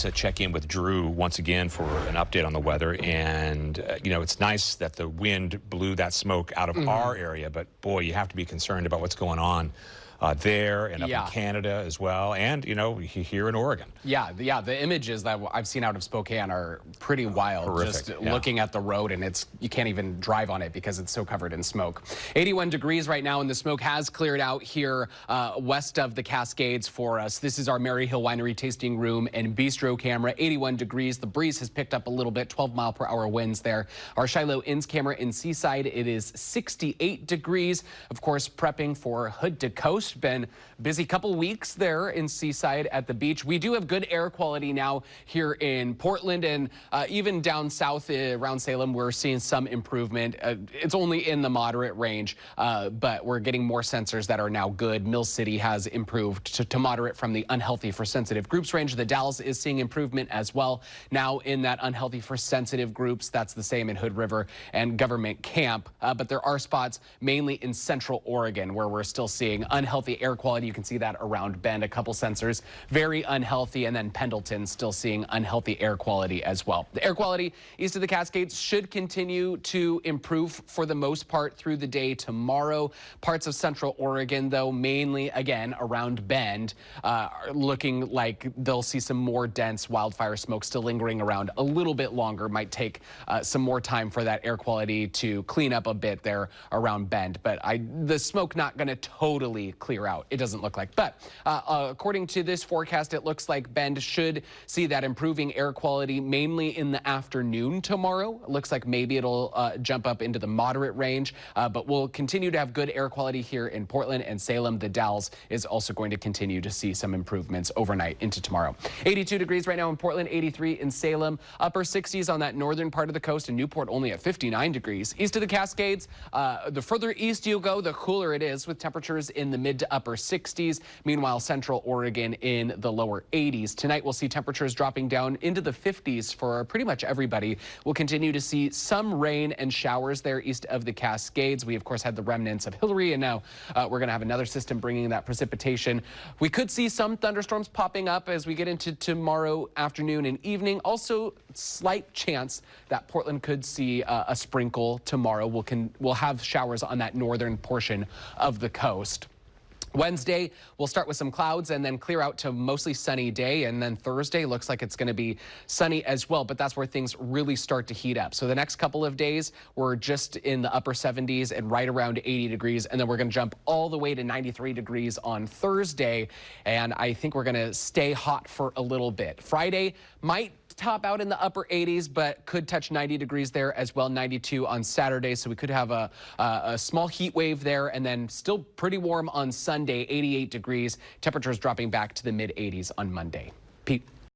let's check in with Drew once again for an update on the weather. And, you know, it's nice that the wind blew that smoke out of our area, but boy, you have to be concerned about what's going on there and up in Canada as well, and you know, here in Oregon. Yeah, the images that I've seen out of Spokane are pretty wild. Horrific, just looking at the road, and you can't even drive on it because it's so covered in smoke. 81 degrees right now, and the smoke has cleared out here west of the Cascades for us. This is our Maryhill Winery tasting room and bistro camera. 81 degrees. The breeze has picked up a little bit. 12-mile-per-hour winds there. Our Shiloh Inns camera in Seaside, it is 68 degrees. Of course, prepping for Hood to Coast. Been busy couple weeks there in Seaside at the beach. We do have good air quality now here in Portland, and even down south around Salem, we're seeing some improvement. It's only in the moderate range, but we're getting more sensors that are now good. Mill City has improved to moderate from the unhealthy for sensitive groups range. The Dalles is seeing improvement as well. Now in that unhealthy for sensitive groups, that's the same in Hood River and Government Camp, but there are spots mainly in central Oregon where we're still seeing unhealthy air quality. You can see that around Bend, a couple sensors, very unhealthy, and then Pendleton still seeing unhealthy air quality as well. The air quality east of the Cascades should continue to improve for the most part through the day tomorrow. Parts of central Oregon, though, mainly again around Bend, are looking like they'll see some more dense wildfire smoke still lingering around a little bit longer. Might take some more time for that air quality to clean up a bit there around Bend, but the smoke not going to totally clear out, it doesn't look like. But according to this forecast, it looks like Bend should see that improving air quality mainly in the afternoon tomorrow. It looks like maybe it'll jump up into the moderate range, but we'll continue to have good air quality here in Portland and Salem. The Dalles is also going to continue to see some improvements overnight into tomorrow. 82 degrees right now in Portland, 83 in Salem, upper 60s on that northern part of the coast, and Newport only at 59 degrees. East of the Cascades, the further east you go, the cooler it is, with temperatures in the mid to upper 60s. Meanwhile, central Oregon in the lower 80s. Tonight, we'll see temperatures dropping down into the 50s for pretty much everybody. We'll continue to see some rain and showers there east of the Cascades. We, of course, had the remnants of Hillary, and now we're going to have another system bringing that precipitation. We could see some thunderstorms popping up as we get into tomorrow afternoon and evening. Also, slight chance that Portland could see a sprinkle tomorrow. We'll have showers on that northern portion of the coast. Wednesday, we'll start with some clouds and then clear out to mostly sunny day. And then Thursday looks like it's going to be sunny as well, but that's where things really start to heat up. So the next couple of days, we're just in the upper 70s and right around 80 degrees. And then we're going to jump all the way to 93 degrees on Thursday. And I think we're going to stay hot for a little bit. Friday might top out in the upper 80s, but could touch 90 degrees there as well, 92 on Saturday. So we could have a small heat wave there, and then still pretty warm on Sunday, 88 degrees. Temperatures dropping back to the mid 80s on Monday. Pete.